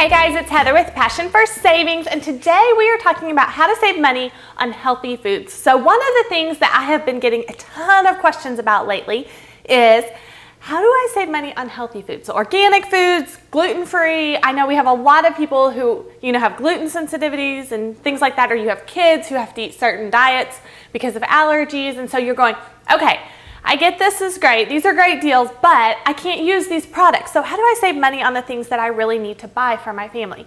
Hey guys, it's Heather with Passion for Savings, and today we are talking about how to save money on healthy foods. So one of the things that I have been getting a ton of questions about lately is, how do I save money on healthy foods? So organic foods, gluten-free. I know we have a lot of people who, have gluten sensitivities and things like that, or you have kids who have to eat certain diets because of allergies, and so you're going, okay, I get this is great, these are great deals, but I can't use these products. So how do I save money on the things that I really need to buy for my family?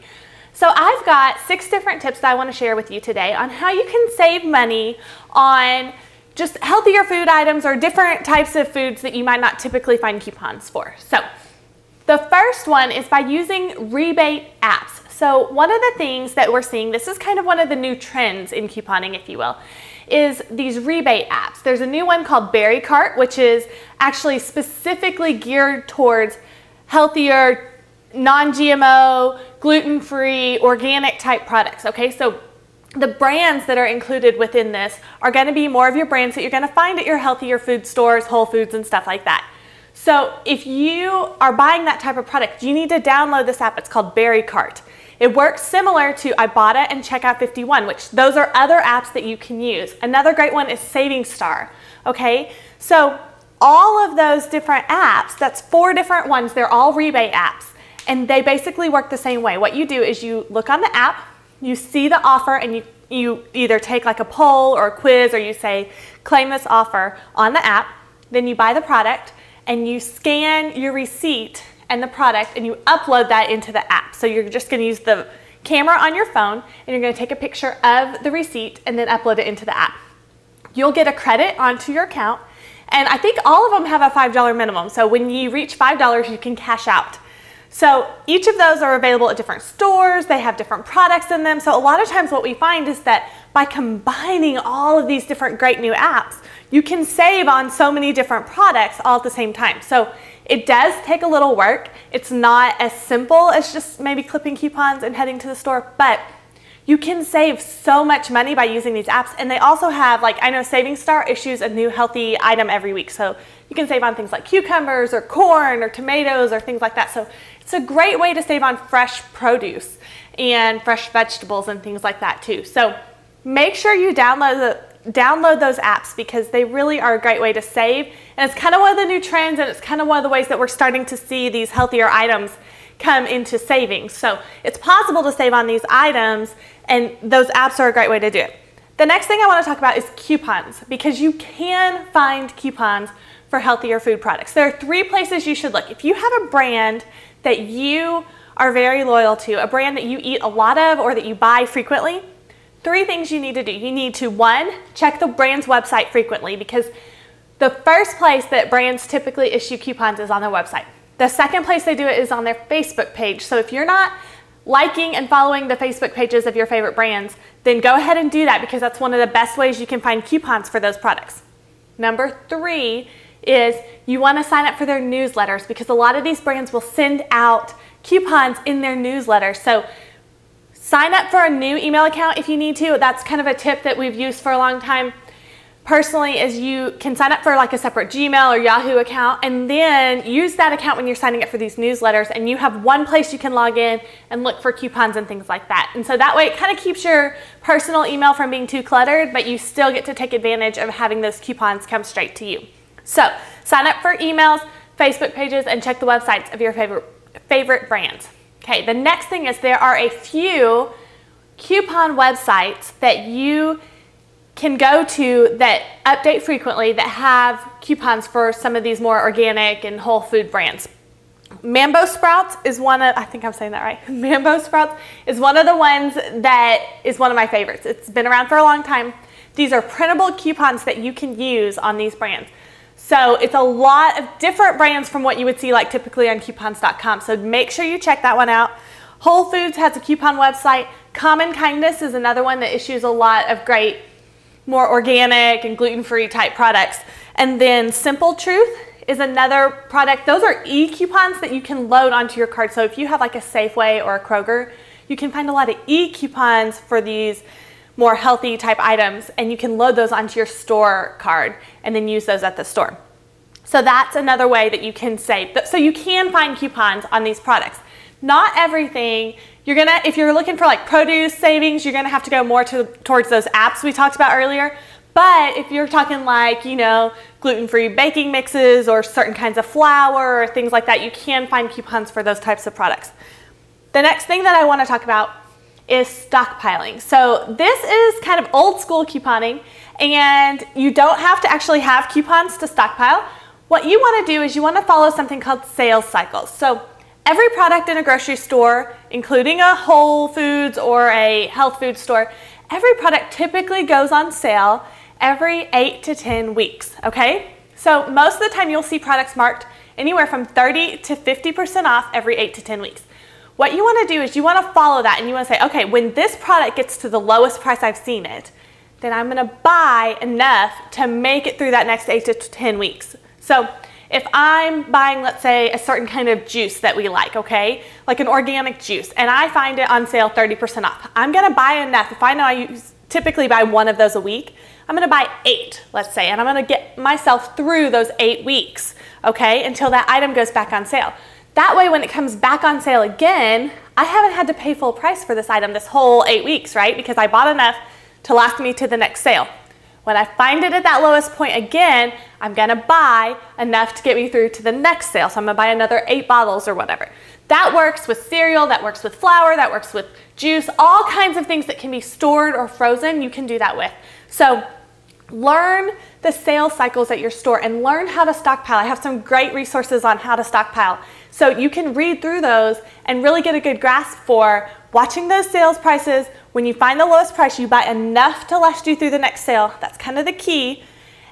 So I've got 6 different tips that I want to share with you today on how you can save money on just healthier food items or different types of foods that you might not typically find coupons for. So the first one is by using rebate apps. So one of the things that we're seeing, this is kind of one of the new trends in couponing, if you will, is these rebate apps. There's a new one called Berry Cart, which is actually specifically geared towards healthier, non-GMO, gluten-free, organic type products, okay? So the brands that are included within this are gonna be more of your brands that you're gonna find at your healthier food stores, Whole Foods and stuff like that. So if you are buying that type of product, you need to download this app. It's called Berry Cart. It works similar to Ibotta and Checkout 51, which those are other apps that you can use. Another great one is Saving Star, okay? So all of those different apps, that's 4 different ones, they're all rebate apps, and they basically work the same way. What you do is you look on the app, you see the offer, and you either take like a poll or a quiz, or you say, claim this offer on the app, then you buy the product, and you scan your receipt and the product, and you upload that into the app. So you're just gonna use the camera on your phone, and you're gonna take a picture of the receipt and then upload it into the app. You'll get a credit onto your account, and I think all of them have a $5 minimum. So when you reach $5, you can cash out. So each of those are available at different stores. They have different products in them. So a lot of times what we find is that by combining all of these different great new apps, you can save on so many different products all at the same time. So it does take a little work. It's not as simple as just maybe clipping coupons and heading to the store, but you can save so much money by using these apps. And they also have, like, I know Saving Star issues a new healthy item every week. So you can save on things like cucumbers or corn or tomatoes or things like that. So it's a great way to save on fresh produce and fresh vegetables and things like that too. So make sure you download those apps, because they really are a great way to save. And it's kind of one of the new trends, and it's kind of one of the ways that we're starting to see these healthier items come into savings. So it's possible to save on these items, and those apps are a great way to do it. The next thing I want to talk about is coupons, because you can find coupons for healthier food products. There are 3 places you should look. If you have a brand that you are very loyal to, a brand that you eat a lot of or that you buy frequently, 3 things you need to do. You need to, 1, check the brand's website frequently, because the first place that brands typically issue coupons is on their website. The second place they do it is on their Facebook page. So if you're not liking and following the Facebook pages of your favorite brands, then go ahead and do that, because that's one of the best ways you can find coupons for those products. Number 3 is you want to sign up for their newsletters, because a lot of these brands will send out coupons in their newsletters. So sign up for a new email account if you need to. That's kind of a tip that we've used for a long time personally, is you can sign up for like a separate Gmail or Yahoo account, and then use that account when you're signing up for these newsletters, and you have one place you can log in and look for coupons and things like that. And so that way it kind of keeps your personal email from being too cluttered, but you still get to take advantage of having those coupons come straight to you. So sign up for emails, Facebook pages, and check the websites of your favorite brands. Okay, the next thing is there are a few coupon websites that you can go to that update frequently that have coupons for some of these more organic and whole food brands. Mambo Sprouts is one of, I think I'm saying that right, Mambo Sprouts is one of the ones that is one of my favorites. It's been around for a long time. These are printable coupons that you can use on these brands. So it's a lot of different brands from what you would see like typically on coupons.com. So make sure you check that one out. Whole Foods has a coupon website. Common Kindness is another one that issues a lot of great, more organic and gluten-free type products. And then Simple Truth is another product. Those are e-coupons that you can load onto your card. So if you have like a Safeway or a Kroger, you can find a lot of e-coupons for these more healthy type items, and you can load those onto your store card and then use those at the store. So that's another way that you can save. So you can find coupons on these products. Not everything. If you're looking for like produce savings, you're gonna have to go more towards those apps we talked about earlier. But if you're talking like, gluten-free baking mixes or certain kinds of flour or things like that, you can find coupons for those types of products. The next thing that I want to talk about is stockpiling. So this is kind of old school couponing, and you don't have to actually have coupons to stockpile. What you want to do is you want to follow something called sales cycles. So every product in a grocery store, including a Whole Foods or a health food store, every product typically goes on sale every 8 to 10 weeks, okay? So most of the time you'll see products marked anywhere from 30 to 50% off every 8 to 10 weeks. What you want to do is you want to follow that, and you want to say, okay, when this product gets to the lowest price I've seen it, then I'm going to buy enough to make it through that next 8 to 10 weeks. So if I'm buying, let's say, a certain kind of juice that we like, okay, like an organic juice, and I find it on sale 30% off, I'm going to buy enough. If I know I typically buy one of those a week, I'm going to buy 8, let's say, and I'm going to get myself through those 8 weeks, okay, until that item goes back on sale. That way, when it comes back on sale again, I haven't had to pay full price for this item this whole 8 weeks, right? Because I bought enough to last me to the next sale. When I find it at that lowest point again, I'm gonna buy enough to get me through to the next sale. So I'm gonna buy another 8 bottles or whatever. That works with cereal, that works with flour, that works with juice, all kinds of things that can be stored or frozen, you can do that with. So learn the sales cycles at your store and learn how to stockpile. I have some great resources on how to stockpile. So you can read through those and really get a good grasp for watching those sales prices. When you find the lowest price, you buy enough to last you through the next sale. That's kind of the key.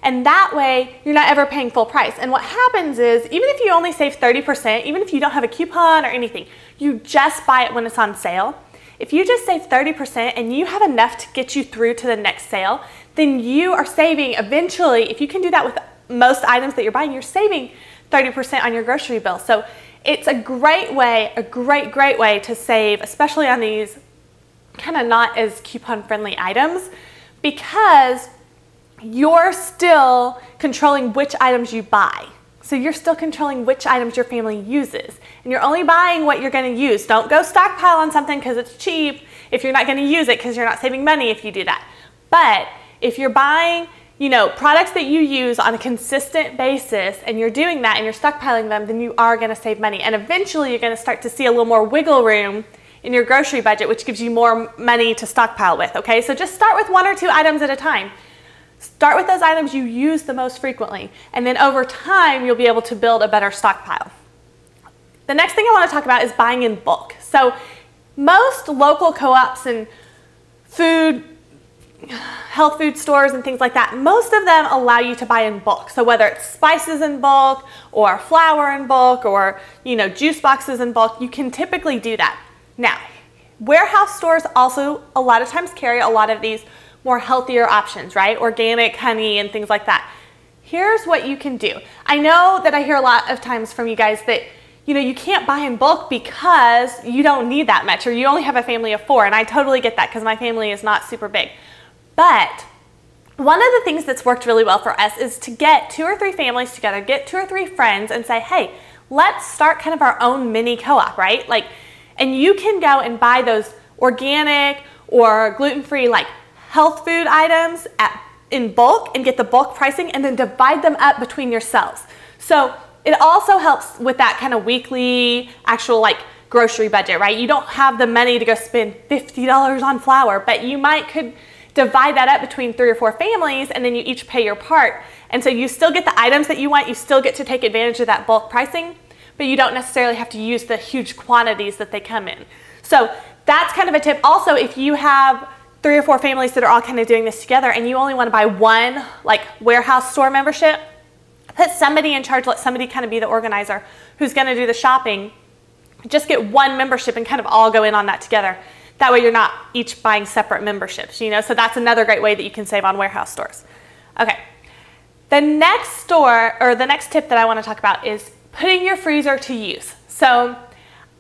And that way, you're not ever paying full price. And what happens is, even if you only save 30%, even if you don't have a coupon or anything, you just buy it when it's on sale. If you just save 30% and you have enough to get you through to the next sale, then you are saving eventually, if you can do that with most items that you're buying, you're saving 30% on your grocery bill. So it's a great way, a great way to save, especially on these kind of not as coupon friendly items, because you're still controlling which items you buy. So you're still controlling which items your family uses. And you're only buying what you're going to use. Don't go stockpile on something because it's cheap if you're not going to use it, because you're not saving money if you do that. But if you're buying, products that you use on a consistent basis, and you're doing that and you're stockpiling them, then you are going to save money. And eventually you're going to start to see a little more wiggle room in your grocery budget, which gives you more money to stockpile with, okay? So just start with 1 or 2 items at a time. Start with those items you use the most frequently, and then over time you'll be able to build a better stockpile. The next thing I want to talk about is buying in bulk. So most local co-ops and health food stores and things like that, most of them allow you to buy in bulk. So whether it's spices in bulk or flour in bulk or juice boxes in bulk, you can typically do that. Now, warehouse stores also a lot of times carry a lot of these more healthier options, right? Organic honey and things like that. Here's what you can do. I know that I hear a lot of times from you guys that you can't buy in bulk because you don't need that much, or you only have a family of 4, and I totally get that because my family is not super big. But one of the things that's worked really well for us is to get 2 or 3 families together, get 2 or 3 friends and say, hey, let's start kind of our own mini co-op, right? And you can go and buy those organic or gluten-free health food items in bulk and get the bulk pricing, and then divide them up between yourselves. So it also helps with that kind of weekly actual grocery budget, right? You don't have the money to go spend $50 on flour, but you could divide that up between 3 or 4 families, and then you each pay your part. And so you still get the items that you want, you still get to take advantage of that bulk pricing, but you don't necessarily have to use the huge quantities that they come in. So that's kind of a tip. Also, if you have 3 or 4 families that are all kind of doing this together and you only want to buy one warehouse store membership, put somebody in charge, let somebody kind of be the organizer who's going to do the shopping. Just get one membership and kind of all go in on that together. That way you're not each buying separate memberships, so that's another great way that you can save on warehouse stores. Okay, the next tip that I want to talk about is putting your freezer to use. So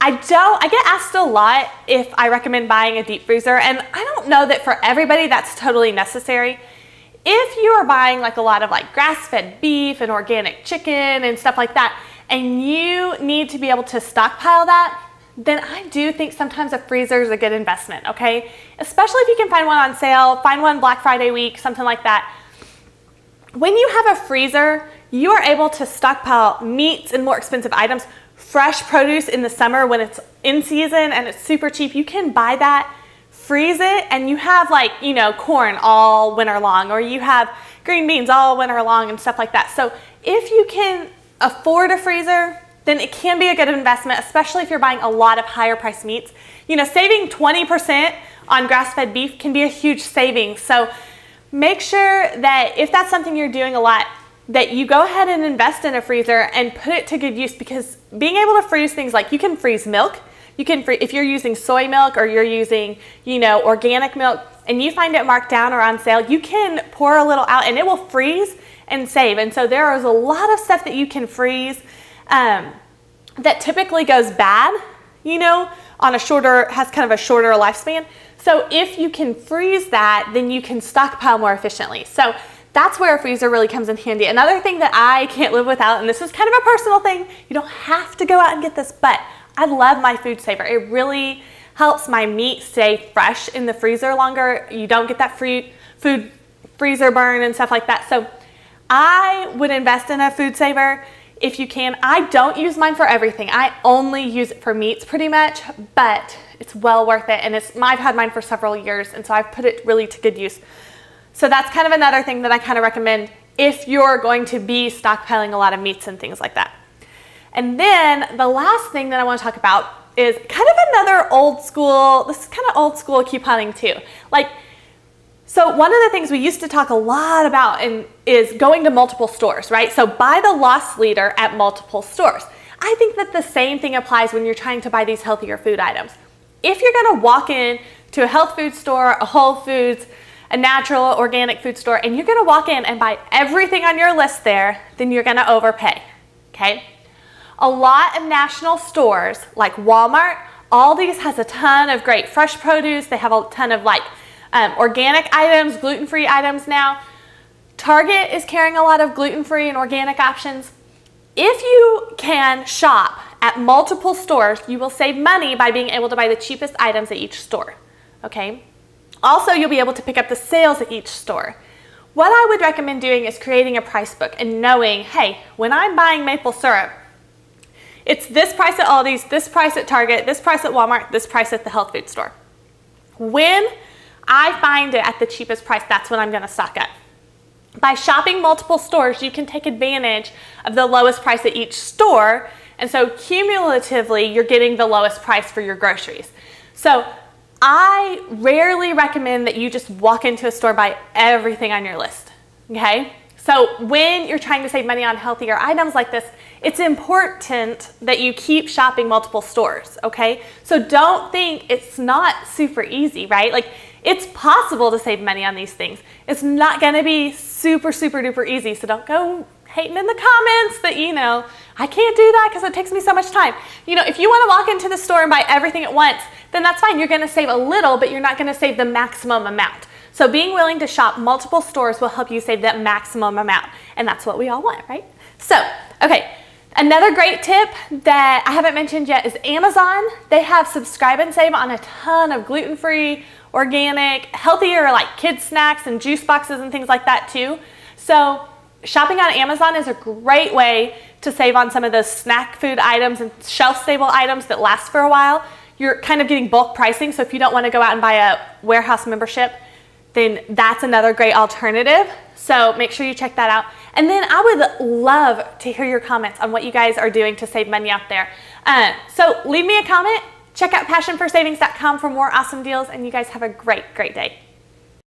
I get asked a lot if I recommend buying a deep freezer, and I don't know that for everybody that's totally necessary. If you are buying a lot of grass-fed beef and organic chicken and stuff like that, and you need to be able to stockpile that, then I do think sometimes a freezer is a good investment, okay? Especially if you can find one on sale, find one Black Friday week, something like that. When you have a freezer, you are able to stockpile meats and more expensive items, fresh produce in the summer when it's in season and it's super cheap. You can buy that, freeze it, and you have like, you know, corn all winter long, or you have green beans all winter long and stuff like that. So if you can afford a freezer, then it can be a good investment, especially if you're buying a lot of higher priced meats. You know, saving 20% on grass-fed beef can be a huge savings. So make sure that if that's something you're doing a lot, that you go ahead and invest in a freezer and put it to good use, because being able to freeze things, like you can freeze milk, you can if you're using soy milk or you're using, you know, organic milk, and you find it marked down or on sale, you can pour a little out and it will freeze and save. And so there is a lot of stuff that you can freeze that typically goes bad, you know, on a shorter, has kind of a shorter lifespan. So if you can freeze that, then you can stockpile more efficiently. So that's where a freezer really comes in handy. Another thing that I can't live without, and this is kind of a personal thing, you don't have to go out and get this, but I love my food saver. It really helps my meat stay fresh in the freezer longer. You don't get that food freezer burn and stuff like that. So I would invest in a food saver if you can. I don't use mine for everything. I only use it for meats pretty much, but it's well worth it. And I've had mine for several years, and so I've put it really to good use. So that's kind of another thing that I kind of recommend if you're going to be stockpiling a lot of meats and things like that. And then the last thing that I want to talk about is kind of another old school, this is kind of old school couponing too. So one of the things we used to talk a lot about is going to multiple stores, right? So buy the loss leader at multiple stores. I think that the same thing applies when you're trying to buy these healthier food items. If you're going to walk in to a health food store, a Whole Foods, a natural organic food store, and you're going to walk in and buy everything on your list there, then you're going to overpay, okay? A lot of national stores like Walmart, Aldi's has a ton of great fresh produce. They have a ton of organic items, gluten-free items now. Target is carrying a lot of gluten-free and organic options. If you can shop at multiple stores, you will save money by being able to buy the cheapest items at each store, okay? Also, you'll be able to pick up the sales at each store. What I would recommend doing is creating a price book and knowing, hey, when I'm buying maple syrup, it's this price at Aldi's, this price at Target, this price at Walmart, this price at the health food store. When I find it at the cheapest price, that's when I'm going to stock up. By shopping multiple stores, you can take advantage of the lowest price at each store, and so cumulatively, you're getting the lowest price for your groceries. So I rarely recommend that you just walk into a store and buy everything on your list, okay? So when you're trying to save money on healthier items like this, it's important that you keep shopping multiple stores, okay? So don't think it's not super easy, right? It's possible to save money on these things. It's not gonna be super, super duper easy, so don't go hating in the comments that, you know, I can't do that because it takes me so much time. You know, if you wanna walk into the store and buy everything at once, then that's fine. You're gonna save a little, but you're not gonna save the maximum amount. So being willing to shop multiple stores will help you save that maximum amount, and that's what we all want, right? So, okay, another great tip that I haven't mentioned yet is Amazon. They have subscribe and save on a ton of gluten-free, organic, healthier kids snacks and juice boxes and things like that too. So shopping on Amazon is a great way to save on some of those snack food items and shelf-stable items that last for a while. You're kind of getting bulk pricing, so if you don't want to go out and buy a warehouse membership, then that's another great alternative. So make sure you check that out. And then I would love to hear your comments on what you guys are doing to save money out there. So leave me a comment. Check out passionforsavings.com for more awesome deals, and you guys have a great, great day.